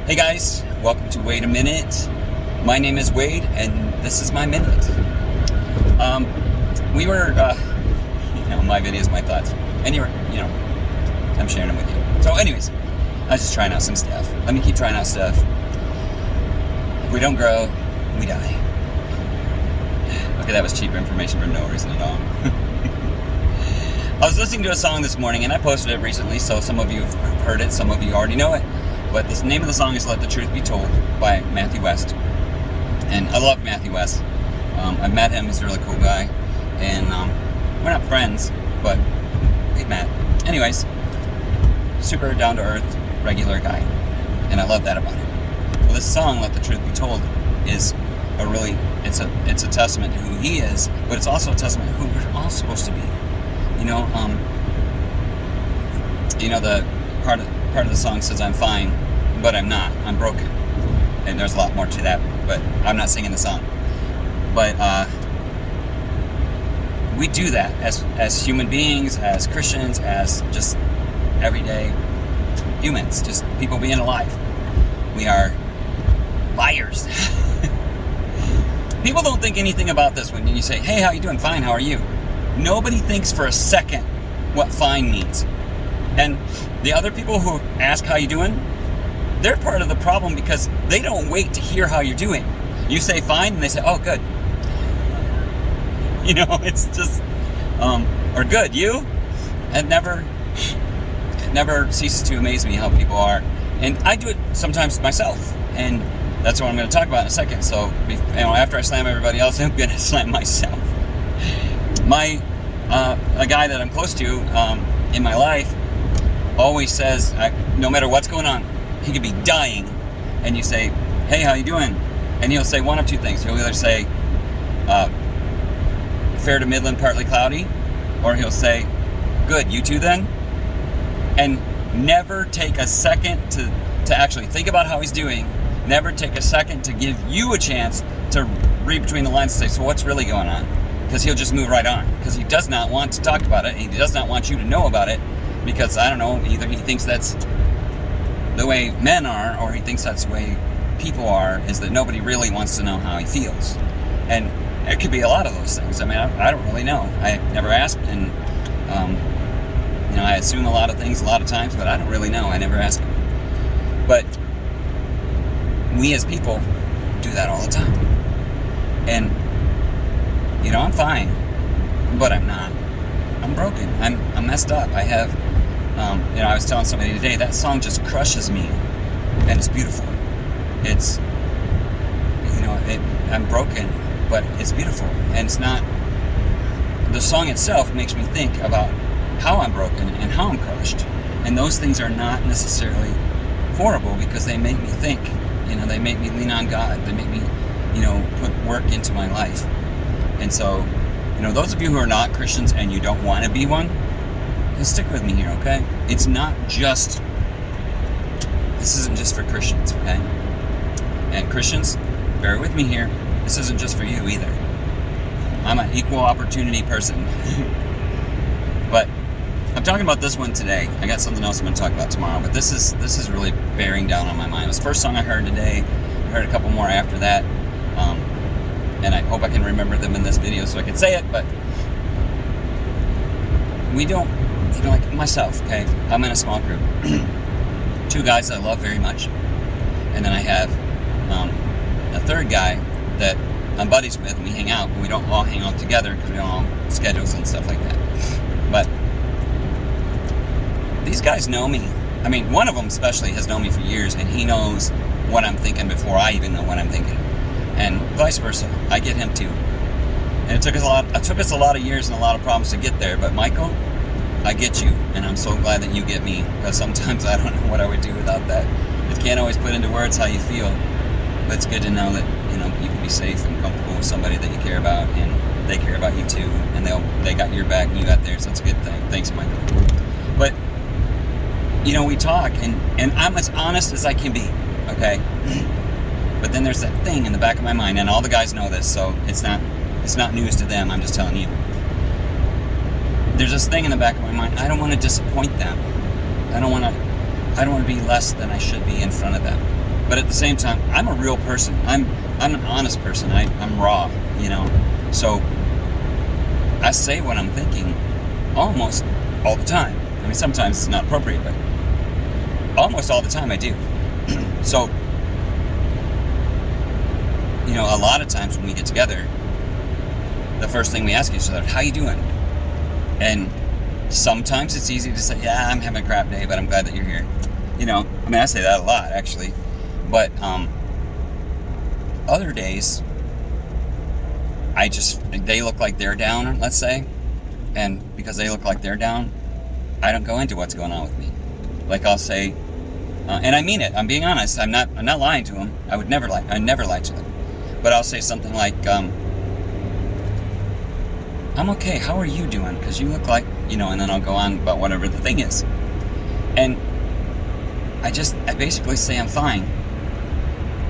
Hey guys, welcome to Wait a Minute. My name is Wade, and this is my minute. We were, my videos, my thoughts, and I'm sharing them with you. So, anyways, I was just trying out some stuff. Let me keep trying out stuff. If we don't grow, we die. Okay, that was cheap information for no reason at all. I was listening to a song this morning, and I posted it recently, so some of you have heard it, some of you already know it. But the name of the song is Let the Truth Be Told by Matthew West. And I love Matthew West. I've met him, he's a really cool guy. And we're not friends, but we've met. Anyways, super down-to-earth, regular guy. And I love that about him. Well, this song, Let the Truth Be Told, is it's a testament to who he is, but it's also a testament to who we're all supposed to be. The part of the song says, I'm fine, but I'm not. I'm broken. And there's a lot more to that, but I'm not singing the song. But we do that as human beings, as Christians, as just everyday humans, just people being alive. We are liars. People don't think anything about this when you say, hey, how you doing? Fine, how are you? Nobody thinks for a second what fine means. And the other people who ask how you doing, they're part of the problem because they don't wait to hear how you're doing. You say fine, and they say, oh, good. It's just, or good, you? It never ceases to amaze me how people are. And I do it sometimes myself. And that's what I'm going to talk about in a second. So, after I slam everybody else, I'm going to slam myself. A guy that I'm close to in my life always says, no matter what's going on, he could be dying, and you say, hey, how you doing? And he'll say one of two things. He'll either say, fair to Midland, partly cloudy, or he'll say, good, you too then? And never take a second to actually think about how he's doing, never take a second to give you a chance to read between the lines and say, so what's really going on? Because he'll just move right on, because he does not want to talk about it, and he does not want you to know about it, because, I don't know, either he thinks that's the way men are, or he thinks that's the way people are, is that nobody really wants to know how he feels. And it could be a lot of those things. I don't really know. I never asked, and, I assume a lot of things a lot of times, but I don't really know. I never ask him. But we as people do that all the time. And, I'm fine, but I'm not. I'm broken. I'm messed up. I have, I was telling somebody today, that song just crushes me, and it's beautiful. It's, I'm broken, but it's beautiful, and it's not, the song itself makes me think about how I'm broken and how I'm crushed, and those things are not necessarily horrible, because they make me think, they make me lean on God, they make me, put work into my life. And so, those of you who are not Christians and you don't want to be one, just stick with me here, okay? This isn't just for Christians, okay? And Christians, bear with me here, this isn't just for you either. I'm an equal opportunity person. But I'm talking about this one today. I got something else I'm going to talk about tomorrow, but this is really bearing down on my mind. It was the first song I heard today. I heard a couple more after that. And I hope I can remember them in this video so I can say it, but we don't, like myself, okay? I'm in a small group. Two guys that I love very much. And then I have a third guy that I'm buddies with, and we hang out, but we don't all hang out together because we don't all have schedules and stuff like that. But these guys know me. One of them especially has known me for years, and he knows what I'm thinking before I even know what I'm thinking. And vice versa, I get him too. And it took us a lot of years and a lot of problems to get there. But Michael, I get you, and I'm so glad that you get me, because sometimes I don't know what I would do without that. You can't always put into words how you feel, but it's good to know that you can be safe and comfortable with somebody that you care about, and they care about you too, and they got your back and you got theirs. That's a good thing. Thanks, Michael. But we talk, and I'm as honest as I can be, okay? But then there's that thing in the back of my mind, and all the guys know this, so it's not news to them. I'm just telling you. There's this thing in the back of my mind. I don't want to disappoint them. I don't want to be less than I should be in front of them. But at the same time, I'm a real person. I'm an honest person. I'm raw, So I say what I'm thinking almost all the time. I mean, sometimes it's not appropriate, but almost all the time I do. So, a lot of times when we get together, the first thing we ask each other, how you doing? And sometimes it's easy to say, yeah, I'm having a crap day, but I'm glad that you're here. I say that a lot, actually. But other days, they look like they're down, let's say. And because they look like they're down, I don't go into what's going on with me. Like I'll say, and I mean it, I'm being honest, I'm not lying to them. I never lie to them. But I'll say something like, I'm okay, how are you doing? Because you look like, and then I'll go on about whatever the thing is. And I basically say I'm fine.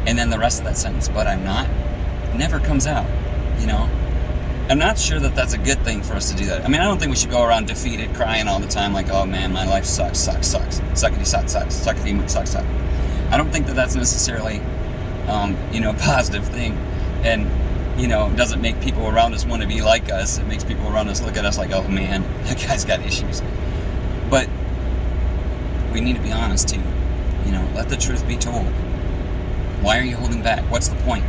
And then the rest of that sentence, but I'm not, never comes out, I'm not sure that that's a good thing for us to do that. I mean, I don't think we should go around defeated, crying all the time like, oh man, my life sucks. Suckity sucks. Suckity sucks. I don't think that that's necessarily, a positive thing. And, doesn't make people around us want to be like us. It makes people around us look at us like, oh man, that guy's got issues. But we need to be honest too. Let the truth be told. Why are you holding back? What's the point?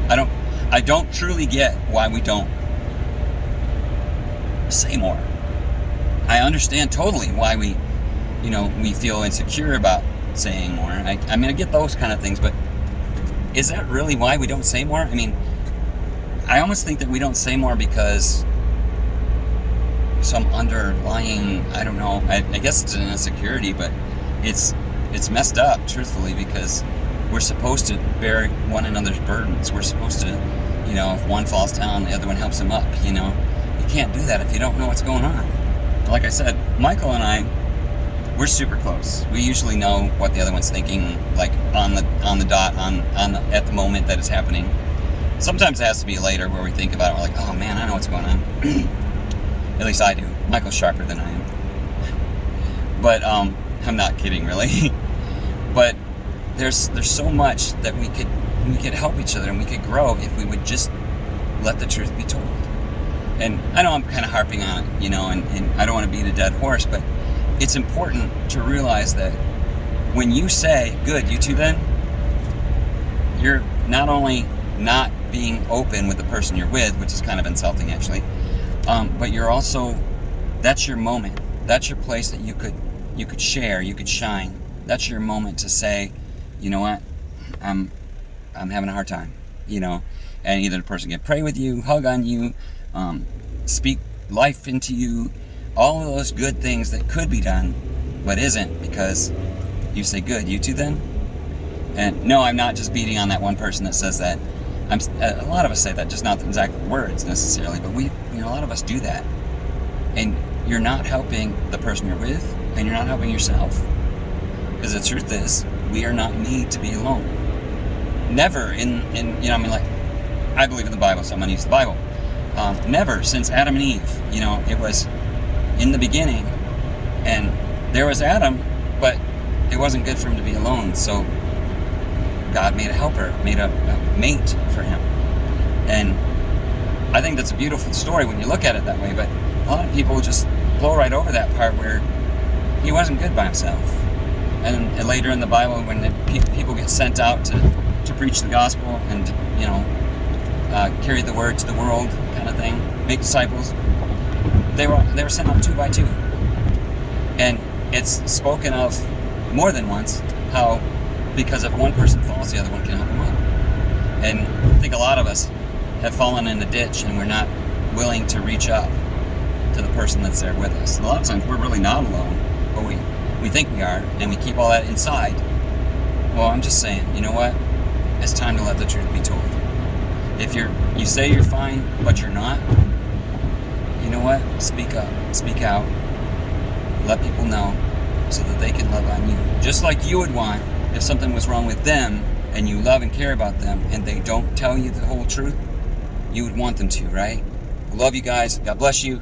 I don't truly get why we don't say more. I understand totally why we feel insecure about saying more. I get those kind of things, but is that really why we don't say more? I mean, I almost think that we don't say more because some underlying, I don't know, I guess it's an insecurity, but it's messed up, truthfully, because we're supposed to bear one another's burdens. We're supposed to, if one falls down, the other one helps him up, You can't do that if you don't know what's going on. Like I said, Michael and I, we're super close. We usually know what the other one's thinking, like on the dot, at the moment that it's happening. Sometimes it has to be later where we think about it. We're like, oh man, I know what's going on. At least I do. Michael's sharper than I am. But I'm not kidding, really. But there's so much that we could help each other and we could grow if we would just let the truth be told. And I know I'm kind of harping on it, and I don't want to beat a dead horse, but it's important to realize that when you say, good, you two then, you're not only not being open with the person you're with, which is kind of insulting actually, but you're also, that's your moment. That's your place that you could share, you could shine. That's your moment to say, you know what, I'm having a hard time, and either the person can pray with you, hug on you, speak life into you, all of those good things that could be done, but isn't, because you say, good, you two then? And no, I'm not just beating on that one person that says that. A lot of us say that, just not the exact words necessarily, but a lot of us do that. And you're not helping the person you're with, and you're not helping yourself. Because the truth is, we are not made to be alone. Never I believe in the Bible, so I'm going to use the Bible. Never since Adam and Eve, it was in the beginning, and there was Adam, but it wasn't good for him to be alone, so God made a helper, made a mate for him. And I think that's a beautiful story when you look at it that way, but a lot of people just blow right over that part where he wasn't good by himself. And later in the Bible, when people get sent out to preach the gospel and carry the word to the world, kind of thing, make disciples, they were sent out 2 by 2. And it's spoken of more than once how, because if one person falls, the other one can help them up. And I think a lot of us have fallen in the ditch and we're not willing to reach up to the person that's there with us. And a lot of times we're really not alone, but we think we are, and we keep all that inside. Well, I'm just saying, you know what? It's time to let the truth be told. If you say you're fine, but you're not, you know what? Speak up, speak out, let people know so that they can love on you. Just like you would want if something was wrong with them and you love and care about them and they don't tell you the whole truth, you would want them to, right? I love you guys. God bless you.